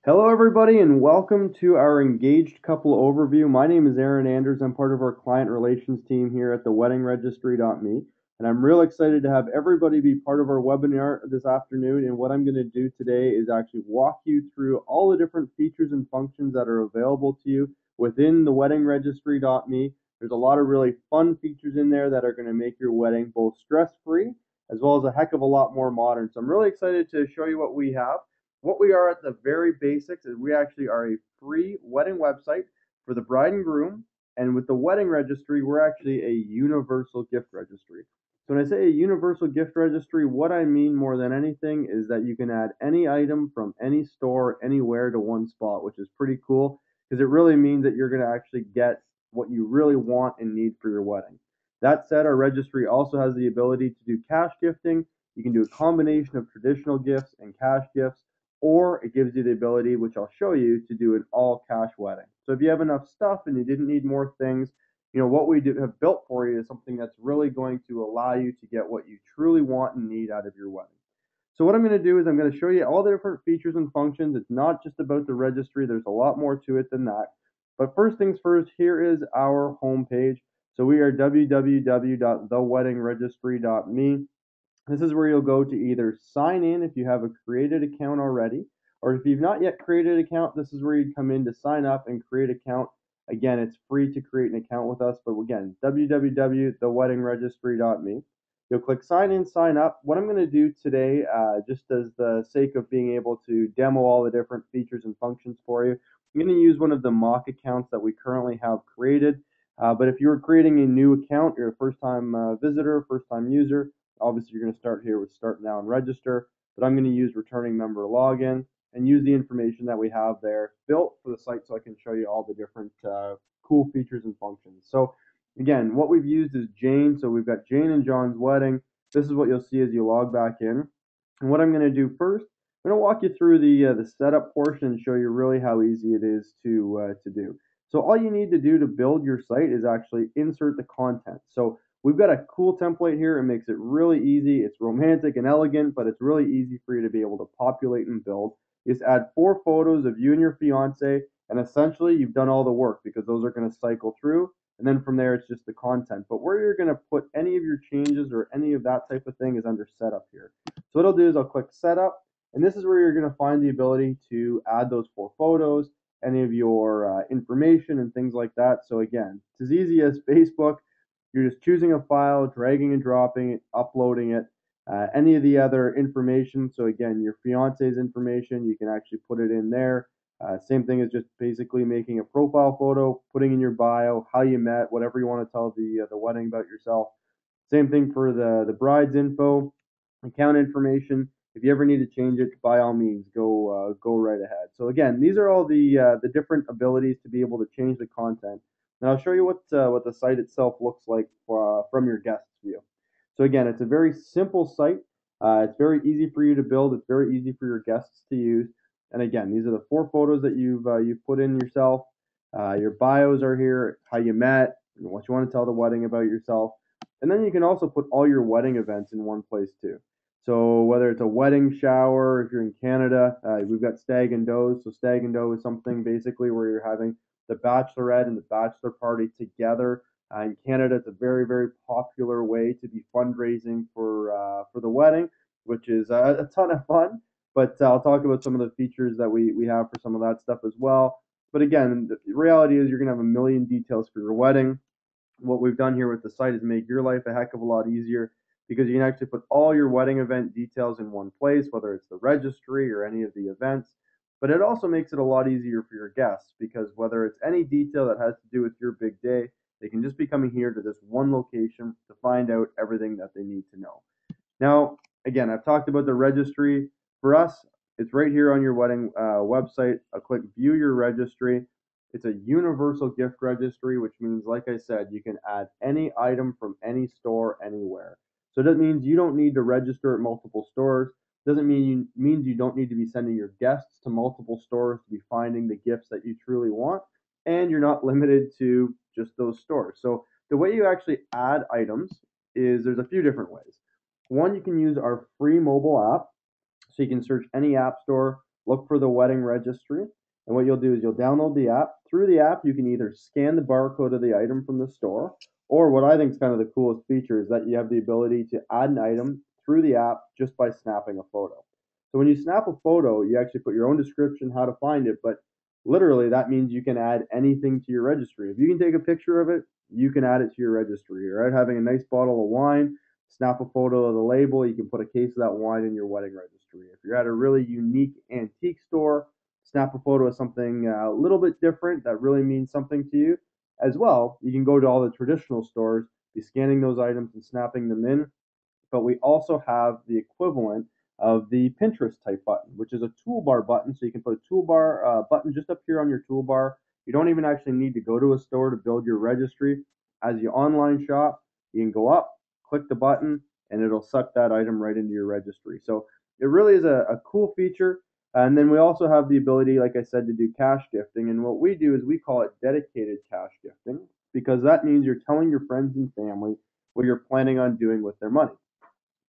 Hello, everybody, and welcome to our engaged couple overview. My name is Aaron Anders. I'm part of our client relations team here at the weddingregistry.me, and I'm real excited to have everybody be part of our webinar this afternoon. And what I'm going to do today is actually walk you through all the different features and functions that are available to you within the weddingregistry.me. There's a lot of really fun features in there that are going to make your wedding both stress-free as well as a heck of a lot more modern. So I'm really excited to show you what we have. What we are at the very basics is we actually are a free wedding website for the bride and groom. And with the wedding registry, we're actually a universal gift registry. So when I say a universal gift registry, what I mean more than anything is that you can add any item from any store anywhere to one spot, which is pretty cool because it really means that you're going to actually get what you really want and need for your wedding. That said, our registry also has the ability to do cash gifting. You can do a combination of traditional gifts and cash gifts, or it gives you the ability, which I'll show you, to do an all cash wedding. So if you have enough stuff and you didn't need more things, what we have built for you is something that's really going to allow you to get what you truly want and need out of your wedding. So what I'm going to do is I'm going to show you all the different features and functions. It's not just about the registry. There's a lot more to it than that. But first things first, here is our homepage. So we are www.theweddingregistry.me. This is where you'll go to either sign in if you have a created account already, or if you've not yet created an account, this is where you'd come in to sign up and create an account. Again, it's free to create an account with us, but again, www.theweddingregistry.me. You'll click sign in, sign up. What I'm going to do today, just as the sake of being able to demo all the different features and functions for you, I'm going to use one of the mock accounts that we currently have created. But if you're creating a new account, you're a first time visitor, first time user, obviously you're going to start here with start now and register, but I'm going to use returning member login and use the information that we have there built for the site so I can show you all the different cool features and functions. So again, what we've used is Jane. So we've got Jane and John's wedding. This is what you'll see as you log back in. And what I'm going to do first, I'm going to walk you through the setup portion and show you really how easy it is to do. So all you need to do to build your site is actually insert the content. So we've got a cool template here. It makes it really easy. It's romantic and elegant, but it's really easy for you to be able to populate and build. You just add 4 photos of you and your fiance, and essentially you've done all the work because those are going to cycle through. And then from there, it's just the content. But where you're going to put any of your changes or any of that type of thing is under setup here. So what I'll do is I'll click setup, and this is where you're going to find the ability to add those 4 photos, any of your information and things like that. So again, it's as easy as Facebook. You're just choosing a file, dragging and dropping it, uploading it. Any of the other information, so again, your fiance's information, you can actually put it in there. Same thing as just basically making a profile photo, putting in your bio, how you met, whatever you want to tell the wedding about yourself. Same thing for the bride's info, account information. If you ever need to change it, by all means, go right ahead. So again, these are all the different abilities to be able to change the content. And I'll show you what the site itself looks like from your guest's view. So again, it's a very simple site. It's very easy for you to build. It's very easy for your guests to use. And again, these are the 4 photos that you've put in yourself. Your bios are here, how you met, what you want to tell the wedding about yourself. And then you can also put all your wedding events in one place too. So whether it's a wedding shower, if you're in Canada, we've got stag and does. So stag and doe is something basically where you're having the bachelorette and the bachelor party together. In Canada, it's a very, very popular way to be fundraising for the wedding, which is a ton of fun. But I'll talk about some of the features that we have for some of that stuff as well. But again, the reality is you're going to have a million details for your wedding. What we've done here with the site is make your life a heck of a lot easier because you can actually put all your wedding event details in one place, whether it's the registry or any of the events. But it also makes it a lot easier for your guests because whether it's any detail that has to do with your big day, they can just be coming here to this one location to find out everything that they need to know. Now, again, I've talked about the registry. For us, it's right here on your wedding website. I'll click view your registry. It's a universal gift registry, which means, like I said, you can add any item from any store anywhere. So that means you don't need to register at multiple stores. Doesn't means you don't need to be sending your guests to multiple stores to be finding the gifts that you truly want, and you're not limited to just those stores. So the way you actually add items is there's a few different ways. One, you can use our free mobile app. So you can search any app store, look for the wedding registry, and what you'll do is you'll download the app. Through the app, you can either scan the barcode of the item from the store, or what I think is kind of the coolest feature is that you have the ability to add an item through the app just by snapping a photo. So when you snap a photo, you actually put your own description, how to find it, but literally that means you can add anything to your registry. If you can take a picture of it, you can add it to your registry. You're out having a nice bottle of wine, snap a photo of the label, you can put a case of that wine in your wedding registry. If you're at a really unique antique store, snap a photo of something a little bit different that really means something to you as well. You can go to all the traditional stores, be scanning those items and snapping them in, but we also have the equivalent of the Pinterest type button, which is a toolbar button. So you can put a toolbar button just up here on your toolbar. You don't even actually need to go to a store to build your registry. As you online shop, you can go up, click the button, and it'll suck that item right into your registry. So it really is a cool feature. And then we also have the ability, like I said, to do cash gifting. And what we do is we call it dedicated cash gifting because that means you're telling your friends and family what you're planning on doing with their money.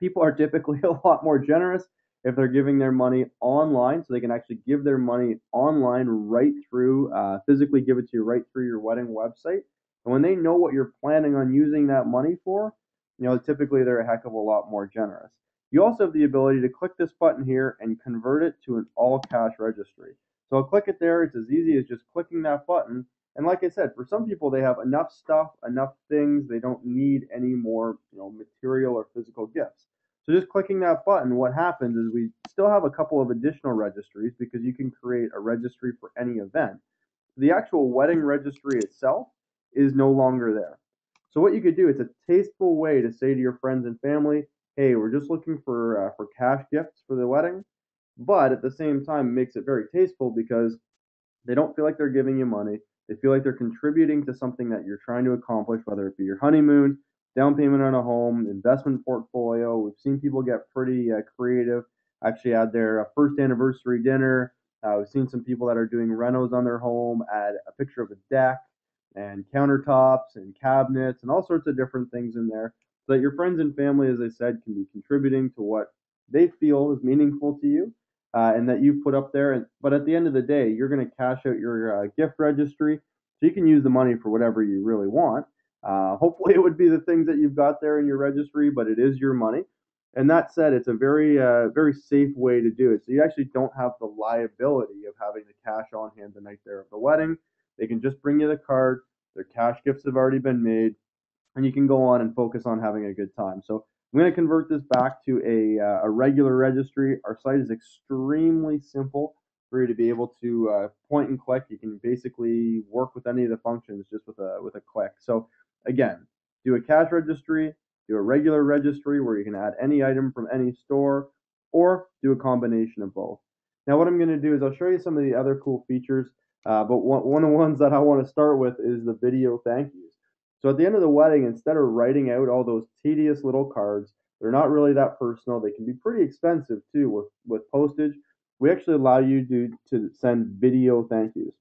People are typically a lot more generous if they're giving their money online, so they can actually give their money online right through, physically give it to you right through your wedding website. And when they know what you're planning on using that money for, typically they're a heck of a lot more generous. You also have the ability to click this button here and convert it to an all cash registry. So I'll click it there. It's as easy as just clicking that button. And like I said, for some people, they have enough stuff, enough things. They don't need any more, material or physical gifts. So just clicking that button, what happens is we still have a couple of additional registries because you can create a registry for any event. The actual wedding registry itself is no longer there. So what you could do, it's a tasteful way to say to your friends and family, hey, we're just looking for cash gifts for the wedding, but at the same time, it makes it very tasteful because they don't feel like they're giving you money. They feel like they're contributing to something that you're trying to accomplish, whether it be your honeymoon, down payment on a home, investment portfolio. We've seen people get pretty creative, actually add their first anniversary dinner. We've seen some people that are doing renos on their home, add a picture of a deck and countertops and cabinets and all sorts of different things in there so that your friends and family, as I said, can be contributing to what they feel is meaningful to you and that you've put up there. But at the end of the day, you're going to cash out your gift registry, so you can use the money for whatever you really want. Hopefully, it would be the things that you've got there in your registry, but it is your money. And that said, it's a very safe way to do it. So you actually don't have the liability of having the cash on hand the night there of the wedding. They can just bring you the card. Their cash gifts have already been made, and you can go on and focus on having a good time. So I'm going to convert this back to a regular registry. Our site is extremely simple for you to be able to point and click. You can basically work with any of the functions just with a click. So again, do a cash registry, do a regular registry where you can add any item from any store, or do a combination of both. Now what I'm going to do is I'll show you some of the other cool features, but one of the ones that I want to start with is the video thank yous. So at the end of the wedding, instead of writing out all those tedious little cards, they're not really that personal. They can be pretty expensive too with postage. We actually allow you to send video thank yous.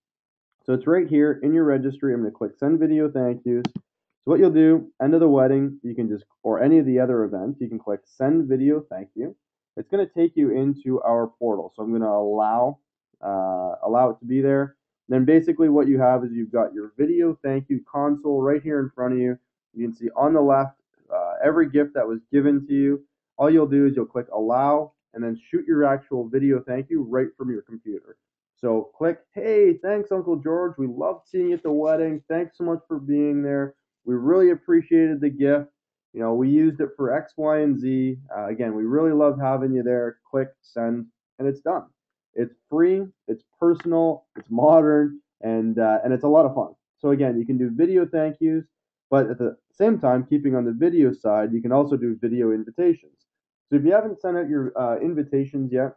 So it's right here in your registry. I'm going to click send video thank yous. So what you'll do, end of the wedding, you can just, or any of the other events, you can click send video thank you. It's going to take you into our portal. So I'm going to allow it to be there. Then basically what you have is you've got your video thank you console right here in front of you. You can see on the left every gift that was given to you. All you'll do is you'll click allow and then shoot your actual video thank you right from your computer. So click, hey, thanks Uncle George. We loved seeing you at the wedding. Thanks so much for being there. We really appreciated the gift. We used it for X, Y, and Z. Again, we really loved having you there. Click send, and it's done. It's free, it's personal, it's modern, and it's a lot of fun. So again, you can do video thank yous, but at the same time, keeping on the video side, you can also do video invitations. So if you haven't sent out your invitations yet,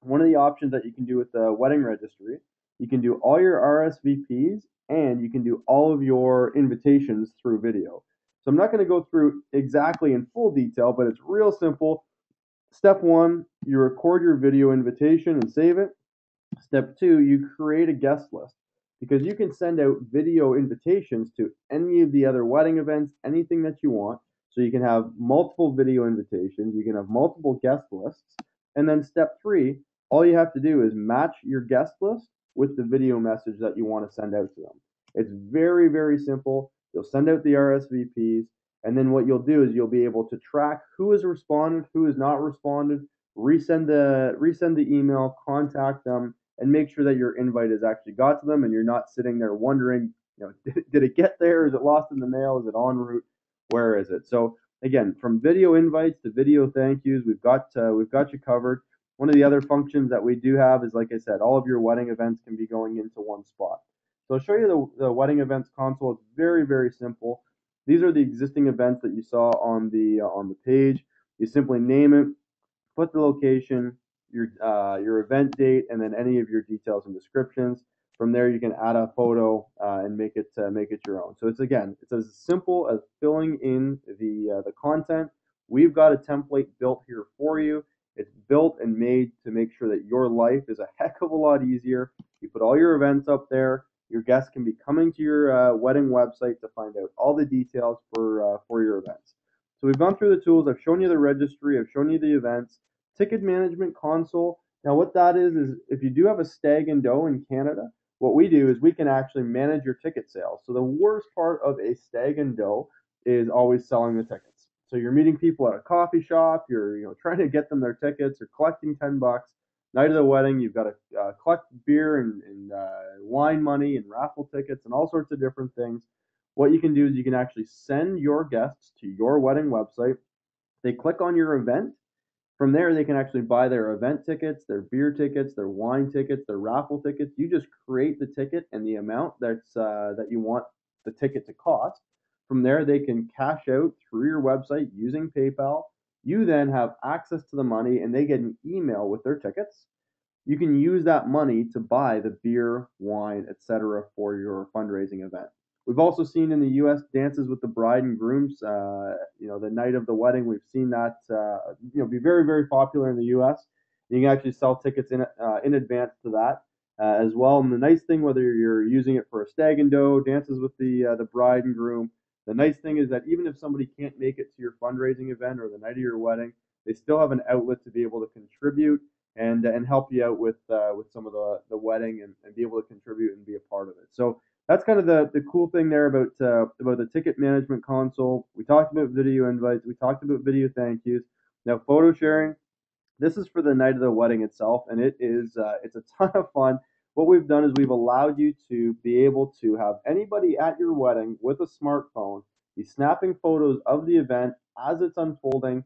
one of the options that you can do with the wedding registry, you can do all your RSVPs and you can do all of your invitations through video. So I'm not going to go through exactly in full detail, but it's real simple. Step one, you record your video invitation and save it. Step two, you create a guest list because you can send out video invitations to any of the other wedding events, anything that you want. So you can have multiple video invitations, you can have multiple guest lists. And then step three, All you have to do is match your guest list with the video message that you want to send out to them. It's very, very simple. You'll send out the RSVPs, and then what you'll do is you'll be able to track who has responded, who has not responded, resend the email, contact them, and make sure that your invite has actually got to them, and you're not sitting there wondering, did it get there? Is it lost in the mail? Is it en route? Where is it? So again, from video invites to video thank yous, we've got you covered. One of the other functions that we do have is, like I said, all of your wedding events can be going into one spot. So I'll show you the wedding events console. It's very, very simple. These are the existing events that you saw on the page. You simply name it, put the location, your event date, and then any of your details and descriptions. From there, you can add a photo and make it your own. So it's as simple as filling in the content. We've got a template built here for you. It's built and made to make sure that your life is a heck of a lot easier. You put all your events up there. Your guests can be coming to your wedding website to find out all the details for your events. So we've gone through the tools. I've shown you the registry. I've shown you the events. Ticket management console. Now what that is if you do have a stag and doe in Canada, what we do is we can actually manage your ticket sales. So the worst part of a stag and doe is always selling the tickets. So you're meeting people at a coffee shop, you're trying to get them their tickets, you're collecting $10. Night of the wedding, you've got to collect beer and wine money and raffle tickets and all sorts of different things. What you can do is you can actually send your guests to your wedding website. They click on your event. From there, they can actually buy their event tickets, their beer tickets, their wine tickets, their raffle tickets. You just create the ticket and the amount that you want the ticket to cost. From there, they can cash out through your website using PayPal. You then have access to the money, and they get an email with their tickets. You can use that money to buy the beer, wine, etc. for your fundraising event. We've also seen in the U.S. dances with the bride and grooms. The night of the wedding, we've seen that be very, very popular in the U.S. You can actually sell tickets in advance to that as well. And the nice thing, whether you're using it for a stag and doe, dances with the bride and groom, the nice thing is that even if somebody can't make it to your fundraising event or the night of your wedding, they still have an outlet to be able to contribute and help you out with some of the wedding and be able to contribute and be a part of it. So that's kind of the cool thing there about the ticket management console. We talked about video invites. We talked about video thank yous. Now photo sharing. This is for the night of the wedding itself, and it's a ton of fun. What we've done is we've allowed you to be able to have anybody at your wedding with a smartphone be snapping photos of the event as it's unfolding,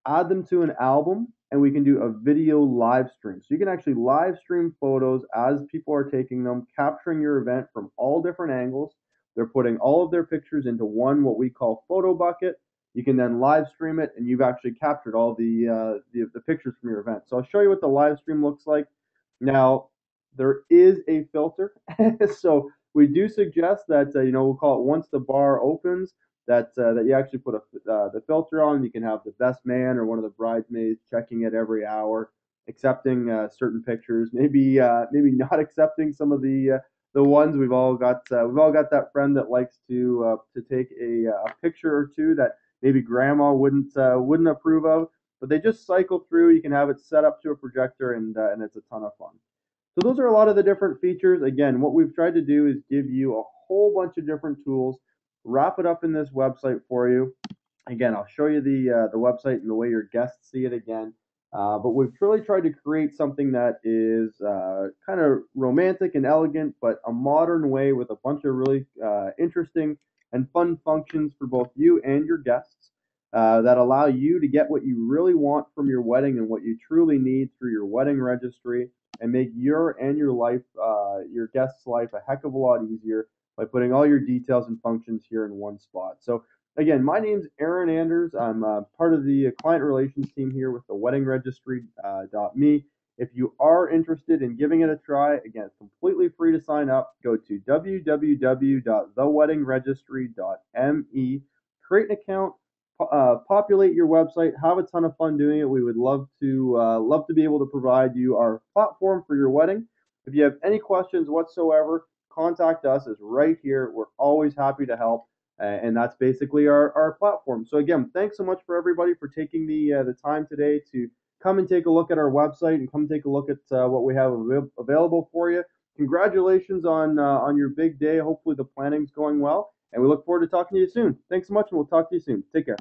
add them to an album, and we can do a video live stream. So you can actually live stream photos as people are taking them, capturing your event from all different angles. They're putting all of their pictures into one, what we call photo bucket. You can then live stream it, and you've actually captured all the pictures from your event. So I'll show you what the live stream looks like. Now, there is a filter, so we do suggest that we'll call it once the bar opens, that you actually put the filter on. You can have the best man or one of the bridesmaids checking it every hour, accepting certain pictures, maybe not accepting some of the ones. We've all got that friend that likes to take a picture or two that maybe grandma wouldn't approve of, but they just cycle through. You can have it set up to a projector, and it's a ton of fun. So those are a lot of the different features. Again, what we've tried to do is give you a whole bunch of different tools, wrap it up in this website for you. Again, I'll show you the website and the way your guests see it again. But we've really tried to create something that is kind of romantic and elegant, but a modern way with a bunch of really interesting and fun functions for both you and your guests that allow you to get what you really want from your wedding and what you truly need through your wedding registry and make your guest's life a heck of a lot easier by putting all your details and functions here in one spot. So again, my name's Aaron Anders. I'm part of the client relations team here with the weddingregistry.me. If you are interested in giving it a try, again, it's completely free to sign up. Go to www.theweddingregistry.me, create an account, populate your website, have a ton of fun doing it. We would love to be able to provide you our platform for your wedding. If you have any questions whatsoever, contact us. It's right here. We're always happy to help, and that's basically our platform. So again, thanks so much for everybody for taking the time today to come and take a look at our website and come take a look at what we have available for you. Congratulations on your big day. Hopefully the planning's going well, and we look forward to talking to you soon. Thanks so much, and we'll talk to you soon. Take care.